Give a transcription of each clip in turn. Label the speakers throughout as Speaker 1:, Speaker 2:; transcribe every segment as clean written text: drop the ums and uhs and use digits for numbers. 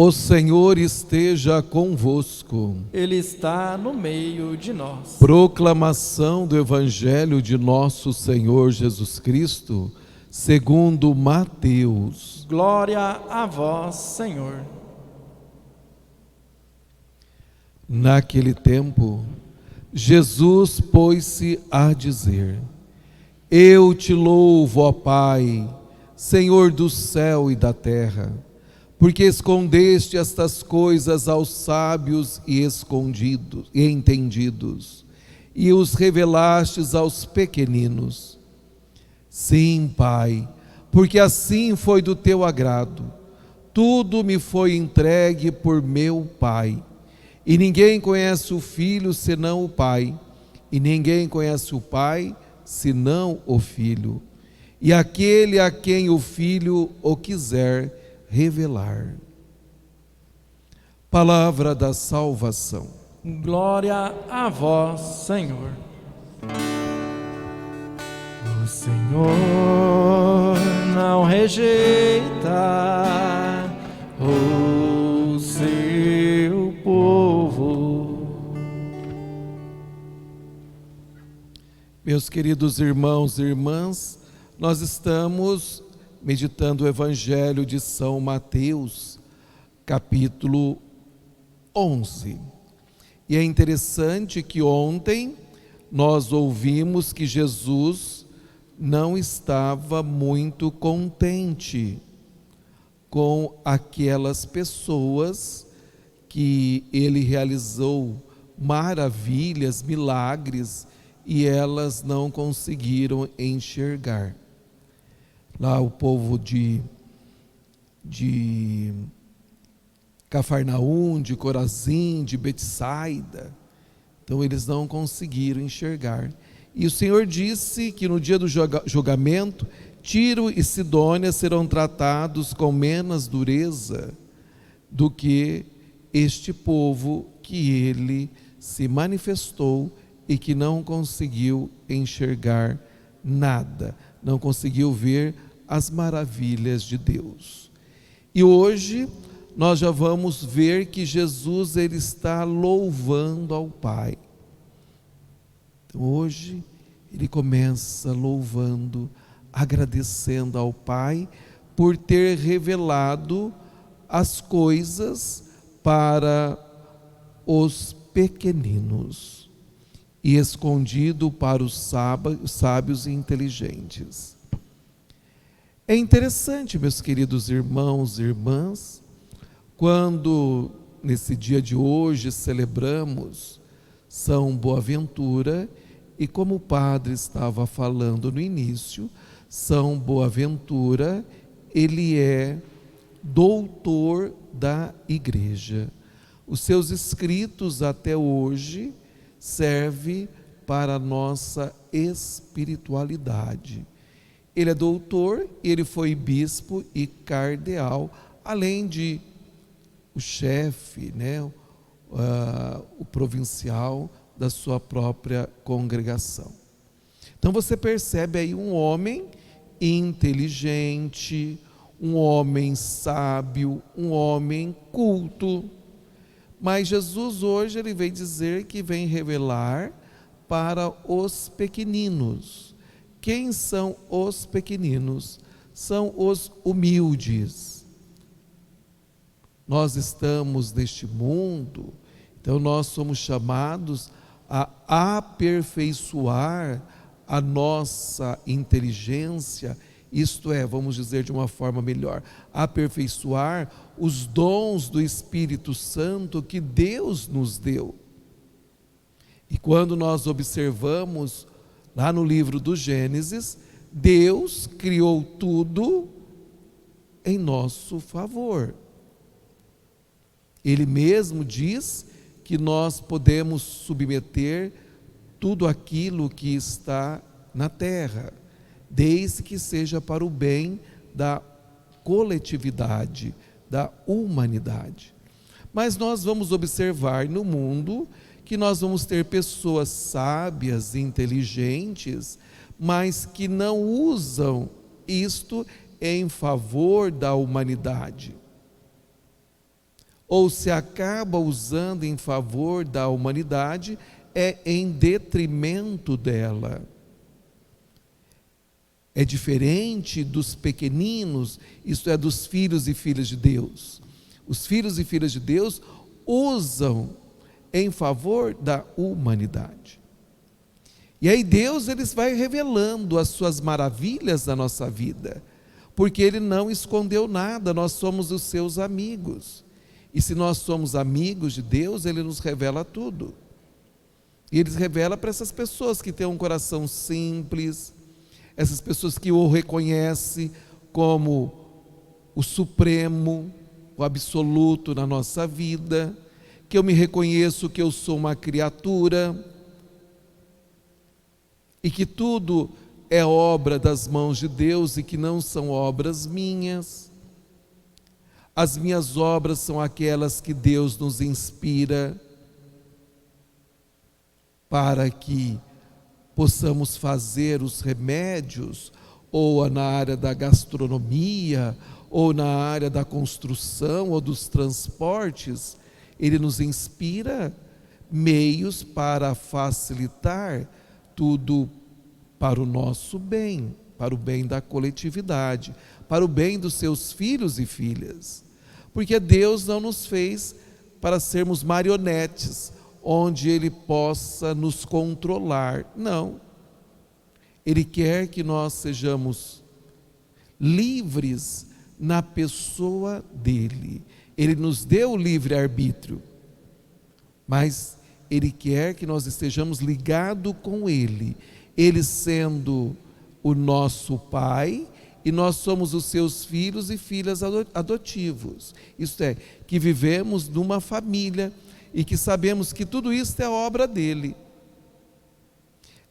Speaker 1: O Senhor esteja convosco.
Speaker 2: Ele está no meio de nós.
Speaker 1: Proclamação do Evangelho de nosso Senhor Jesus Cristo, segundo Mateus.
Speaker 2: Glória a vós, Senhor.
Speaker 1: Naquele tempo, Jesus pôs-se a dizer: Eu te louvo, ó Pai, Senhor do céu e da terra, porque escondeste estas coisas aos sábios e escondidos e entendidos, e os revelastes aos pequeninos. Sim, Pai, porque assim foi do teu agrado. Tudo me foi entregue por meu Pai. E ninguém conhece o Filho senão o Pai, e ninguém conhece o Pai senão o Filho, e aquele a quem o Filho o quiser revelar. Palavra da salvação.
Speaker 2: Glória a vós, Senhor. O Senhor não rejeita o seu povo.
Speaker 1: Meus queridos irmãos e irmãs, nós estamos meditando o Evangelho de São Mateus, capítulo 11. E é interessante que ontem nós ouvimos que Jesus não estava muito contente com aquelas pessoas que ele realizou maravilhas, milagres, e elas não conseguiram enxergar. Lá o povo de Cafarnaum, de Corazim, de Betsaida, então eles não conseguiram enxergar. E o Senhor disse que no dia do julgamento, Tiro e Sidônia serão tratados com menos dureza do que este povo que ele se manifestou e que não conseguiu enxergar nada, não conseguiu ver as maravilhas de Deus. E hoje nós já vamos ver que Jesus ele está louvando ao Pai. Então, hoje ele começa louvando, agradecendo ao Pai por ter revelado as coisas para os pequeninos e escondido para os sábios e inteligentes. É interessante, meus queridos irmãos e irmãs, quando nesse dia de hoje celebramos São Boaventura, e como o padre estava falando no início, São Boaventura, ele é doutor da Igreja. Os seus escritos até hoje servem para a nossa espiritualidade. Ele é doutor, ele foi bispo e cardeal, além de o chefe, o provincial da sua própria congregação. Então você percebe aí um homem inteligente, um homem sábio, um homem culto. Mas Jesus hoje ele vem dizer que vem revelar para os pequeninos. Quem são os pequeninos? São os humildes. Nós estamos neste mundo, então nós somos chamados a aperfeiçoar a nossa inteligência, isto é, vamos dizer de uma forma melhor, aperfeiçoar os dons do Espírito Santo que Deus nos deu. E quando nós observamos lá no livro do Gênesis, Deus criou tudo em nosso favor. Ele mesmo diz que nós podemos submeter tudo aquilo que está na terra, desde que seja para o bem da coletividade, da humanidade. Mas nós vamos observar no mundo que nós vamos ter pessoas sábias, inteligentes, mas que não usam isto em favor da humanidade. ou se acaba usando em favor da humanidade, é em detrimento dela. É diferente dos pequeninos, isto é, dos filhos e filhas de Deus. Os filhos e filhas de Deus usam em favor da humanidade. E aí Deus vai revelando as suas maravilhas na nossa vida, porque Ele não escondeu nada, nós somos os seus amigos. E se nós somos amigos de Deus, Ele nos revela tudo. E Ele revela para essas pessoas que têm um coração simples, essas pessoas que o reconhecem como o supremo, o absoluto na nossa vida, que eu me reconheço que eu sou uma criatura e que tudo é obra das mãos de Deus e que não são obras minhas. As minhas obras são aquelas que Deus nos inspira para que possamos fazer os remédios, ou na área da gastronomia, ou na área da construção, ou dos transportes. Ele nos inspira meios para facilitar tudo para o nosso bem, para o bem da coletividade, para o bem dos seus filhos e filhas. Porque Deus não nos fez para sermos marionetes, onde Ele possa nos controlar. Não. Ele quer que nós sejamos livres na pessoa dEle. Ele nos deu o livre-arbítrio, mas Ele quer que nós estejamos ligados com Ele. Ele sendo o nosso Pai, e nós somos os seus filhos e filhas adotivos. Isto é, que vivemos numa família, e que sabemos que tudo isso é obra dele.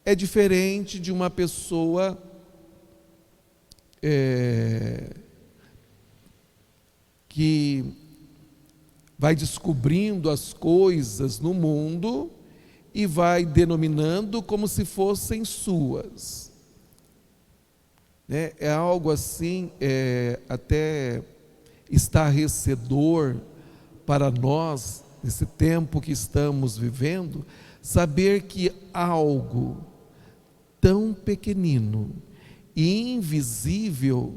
Speaker 1: É diferente de uma pessoa que vai descobrindo as coisas no mundo e vai denominando como se fossem suas. É algo assim, até estarrecedor para nós, nesse tempo que estamos vivendo, saber que algo tão pequenino e invisível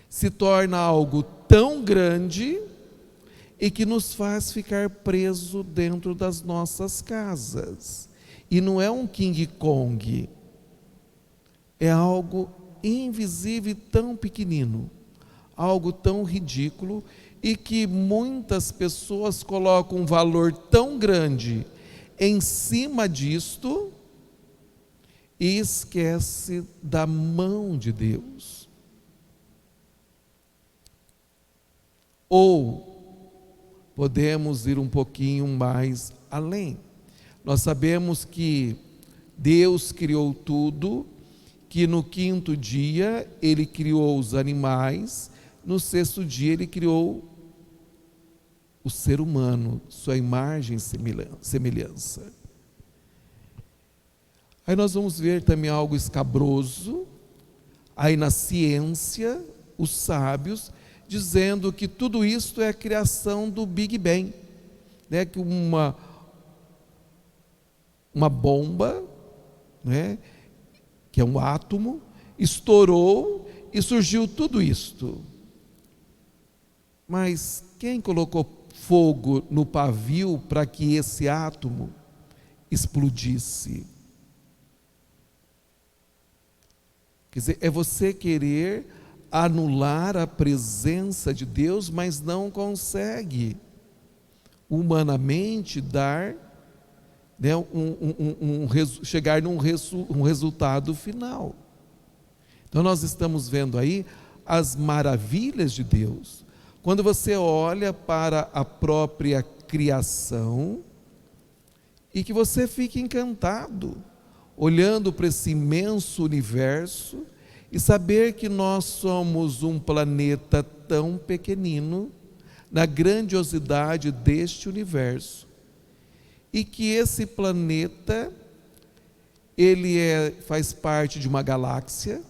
Speaker 1: se torna algo tão grande e que nos faz ficar preso dentro das nossas casas. E não é um King Kong, é algo invisível e tão pequenino, algo tão ridículo, e que muitas pessoas colocam um valor tão grande em cima disto e esquece da mão de Deus. Ou podemos ir um pouquinho mais além. Nós sabemos que Deus criou tudo, que no 5º dia Ele criou os animais, no 6º dia Ele criou o ser humano, sua imagem e semelhança. Aí nós vamos ver também algo escabroso, aí na ciência, os sábios, dizendo que tudo isto é a criação do Big Bang, né? Que uma bomba, né? Que é um átomo, estourou e surgiu tudo isto. Mas quem colocou fogo no pavio para que esse átomo explodisse? Quer dizer, é você querer anular a presença de Deus, mas não consegue humanamente dar, né, chegar num resultado final. Então nós estamos vendo aí as maravilhas de Deus. Quando você olha para a própria criação e que você fica encantado, olhando para esse imenso universo e saber que nós somos um planeta tão pequenino na grandiosidade deste universo, e que esse planeta ele faz parte de uma galáxia,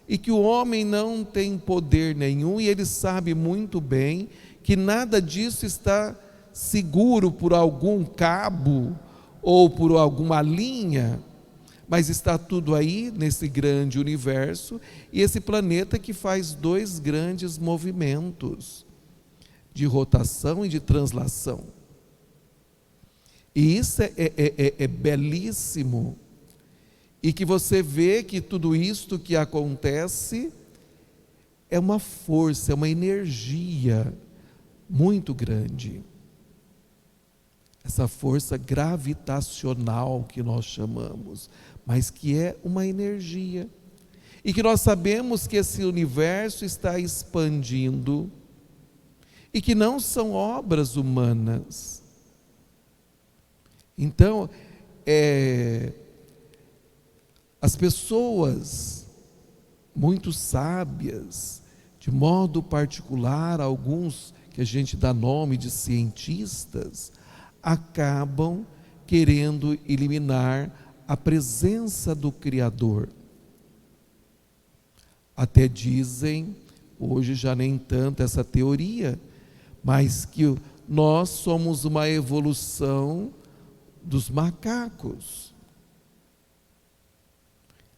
Speaker 1: e que o homem não tem poder nenhum, e ele sabe muito bem que nada disso está seguro por algum cabo ou por alguma linha, mas está tudo aí nesse grande universo, e esse planeta que faz dois grandes movimentos de rotação e de translação. E isso é belíssimo, e que você vê que tudo isto que acontece é uma força, é uma energia muito grande. Essa força gravitacional que nós chamamos, mas que é uma energia. E que nós sabemos que esse universo está expandindo e que não são obras humanas. Então, as pessoas muito sábias, de modo particular, alguns que a gente dá nome de cientistas, acabam querendo eliminar a presença do Criador. Até dizem, hoje já nem tanto essa teoria, mas que nós somos uma evolução dos macacos.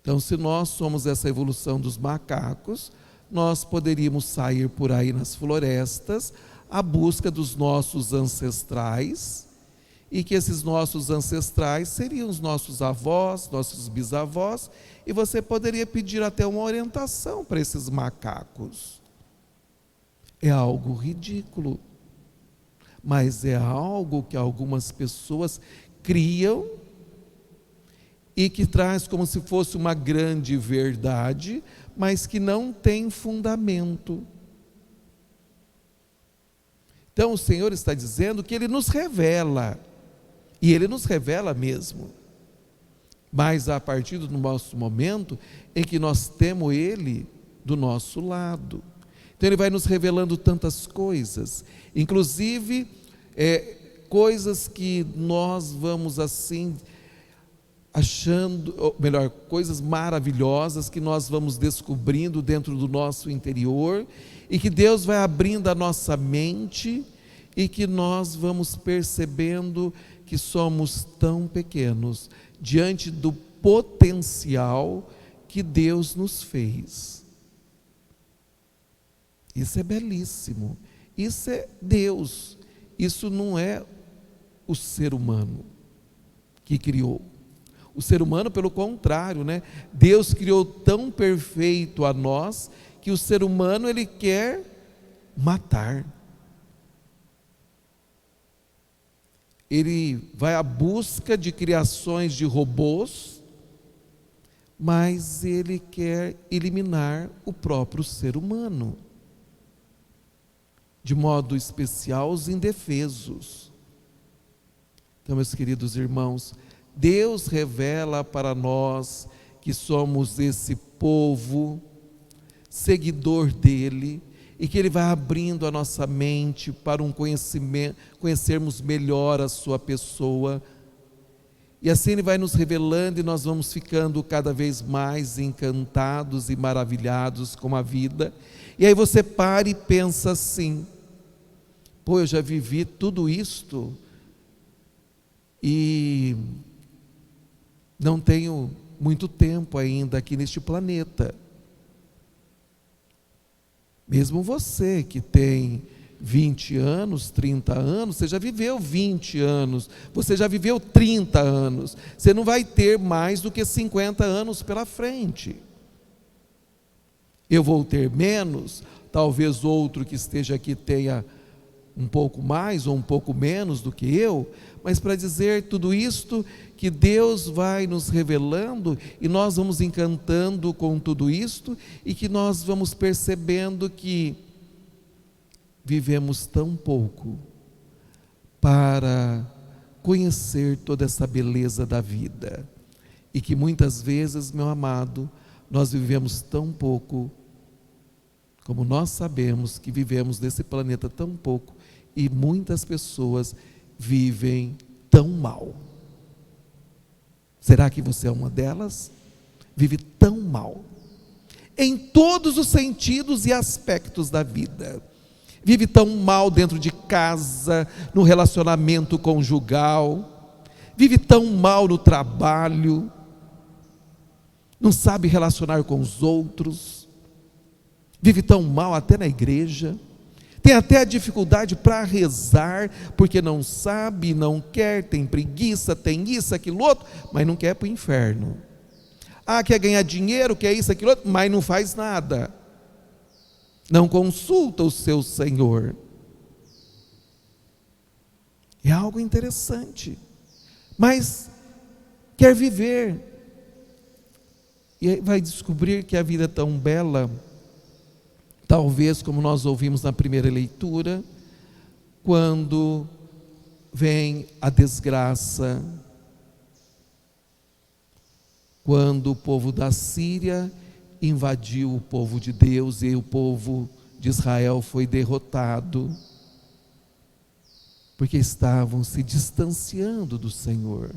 Speaker 1: Então, se nós somos essa evolução dos macacos, nós poderíamos sair por aí nas florestas à busca dos nossos ancestrais, e que esses nossos ancestrais seriam os nossos avós, nossos bisavós, e você poderia pedir até uma orientação para esses macacos. É algo ridículo, mas é algo que algumas pessoas criam e que traz como se fosse uma grande verdade, mas que não tem fundamento. Então o Senhor está dizendo que Ele nos revela, e Ele nos revela mesmo, mas a partir do nosso momento em que nós temos Ele do nosso lado. Então Ele vai nos revelando tantas coisas, inclusive coisas que nós vamos assim achando, ou melhor, coisas maravilhosas que nós vamos descobrindo dentro do nosso interior, e que Deus vai abrindo a nossa mente, e que nós vamos percebendo que somos tão pequenos diante do potencial que Deus nos fez. Isso é belíssimo, isso é Deus, isso não é o ser humano que criou. O ser humano, pelo contrário, né? Deus criou tão perfeito a nós que o ser humano ele quer matar. Ele vai à busca de criações de robôs, mas ele quer eliminar o próprio ser humano, de modo especial os indefesos. Então, meus queridos irmãos, Deus revela para nós que somos esse povo seguidor dele, e que Ele vai abrindo a nossa mente para um conhecimento, conhecermos melhor a sua pessoa, e assim Ele vai nos revelando, e nós vamos ficando cada vez mais encantados e maravilhados com a vida. E aí você para e pensa assim: pô, eu já vivi tudo isto e não tenho muito tempo ainda aqui neste planeta. Mesmo você que tem 20 anos, 30 anos, você já viveu 20 anos, você já viveu 30 anos, você não vai ter mais do que 50 anos pela frente. Eu vou ter menos, talvez outro que esteja aqui tenha um pouco mais ou um pouco menos do que eu, mas para dizer tudo isto, que Deus vai nos revelando e nós vamos encantando com tudo isto, e que nós vamos percebendo que vivemos tão pouco para conhecer toda essa beleza da vida, e que muitas vezes, meu amado, nós vivemos tão pouco, como nós sabemos que vivemos nesse planeta tão pouco, e muitas pessoas vivem tão mal. Será que você é uma delas? Vive tão mal, em todos os sentidos e aspectos da vida. vive tão mal dentro de casa, no relacionamento conjugal, vive tão mal no trabalho, não sabe relacionar com os outros, vive tão mal até na igreja, tem até a dificuldade para rezar, porque não sabe, não quer, tem preguiça, tem isso, aquilo outro, mas não quer ir para o inferno. Quer ganhar dinheiro, quer isso, aquilo outro, mas não faz nada. Não consulta o seu Senhor. É algo interessante, mas quer viver, e aí vai descobrir que a vida é tão bela, talvez como nós ouvimos na primeira leitura, quando vem a desgraça, quando o povo da Síria invadiu o povo de Deus e o povo de Israel foi derrotado, porque estavam se distanciando do Senhor.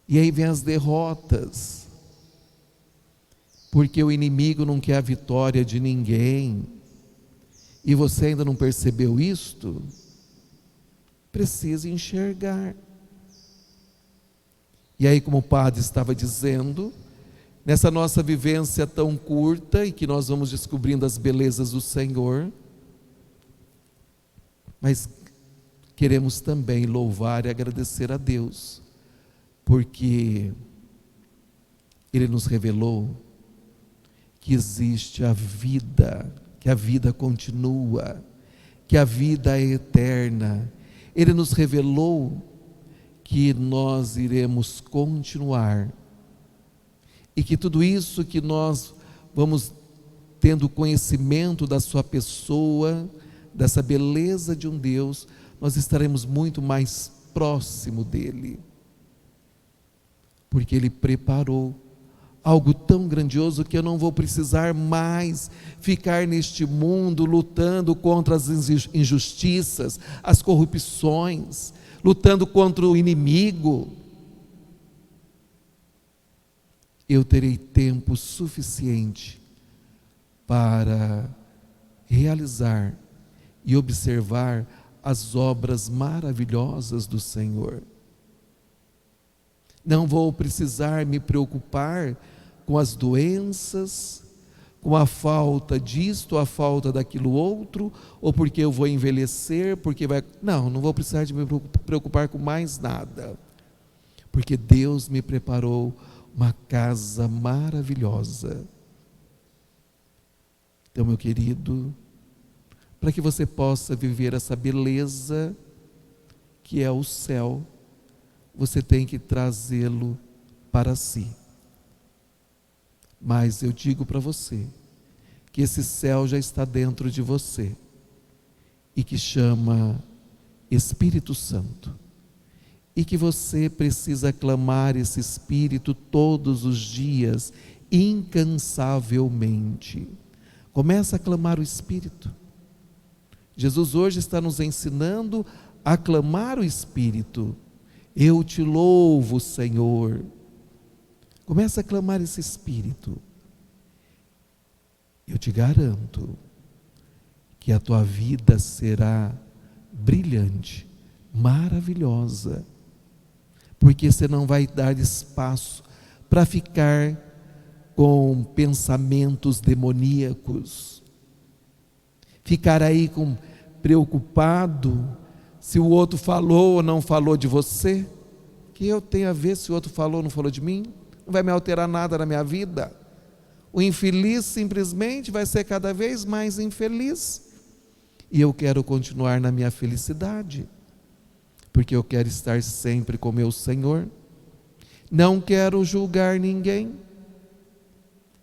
Speaker 1: E aí vem as derrotas, porque o inimigo não quer a vitória de ninguém, e você ainda não percebeu isto, precisa enxergar. E aí, como o padre estava dizendo, nessa nossa vivência tão curta, e que nós vamos descobrindo as belezas do Senhor, mas queremos também louvar e agradecer a Deus, porque Ele nos revelou que existe a vida, que a vida continua, que a vida é eterna. Ele nos revelou que nós iremos continuar, e que tudo isso que nós vamos tendo conhecimento da sua pessoa, dessa beleza de um Deus, nós estaremos muito mais próximo dele, porque Ele preparou algo tão grandioso que eu não vou precisar mais ficar neste mundo lutando contra as injustiças, as corrupções, lutando contra o inimigo. Eu terei tempo suficiente para realizar e observar as obras maravilhosas do Senhor. Não vou precisar me preocupar com as doenças, com a falta disto, a falta daquilo outro, ou porque eu vou envelhecer, porque vai... Não vou precisar de me preocupar com mais nada, porque Deus me preparou uma casa maravilhosa. Então, meu querido, para que você possa viver essa beleza que é o céu, você tem que trazê-lo para si. Mas eu digo para você que esse céu já está dentro de você e que chama Espírito Santo, e que você precisa clamar esse Espírito todos os dias, incansavelmente. Começa a clamar o Espírito. Jesus hoje está nos ensinando a clamar o Espírito. Eu te louvo, Senhor. Começa a clamar esse Espírito. Eu te garanto que a tua vida será brilhante, maravilhosa, porque você não vai dar espaço para ficar com pensamentos demoníacos, ficar aí preocupado se o outro falou ou não falou de você. Que eu tenho a ver se o outro falou ou não falou de mim? Não vai me alterar nada na minha vida. O infeliz simplesmente vai ser cada vez mais infeliz, e eu quero continuar na minha felicidade, porque eu quero estar sempre com meu Senhor. Não quero julgar ninguém,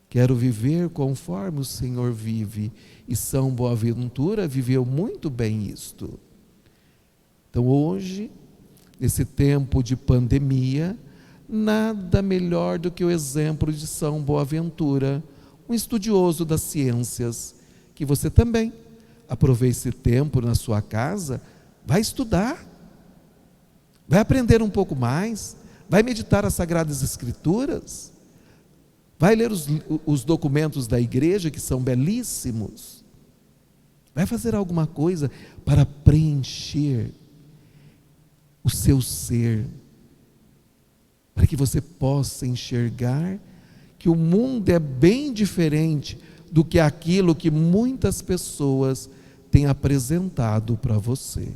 Speaker 1: quero viver conforme o Senhor vive, e São Boaventura viveu muito bem isto. Então hoje, nesse tempo de pandemia, nada melhor do que o exemplo de São Boaventura, um estudioso das ciências, que você também aproveite esse tempo na sua casa, vai estudar, vai aprender um pouco mais, vai meditar as Sagradas Escrituras, vai ler os documentos da igreja, que são belíssimos, Vai fazer alguma coisa para preencher o seu ser, para que você possa enxergar que o mundo é bem diferente do que aquilo que muitas pessoas têm apresentado para você.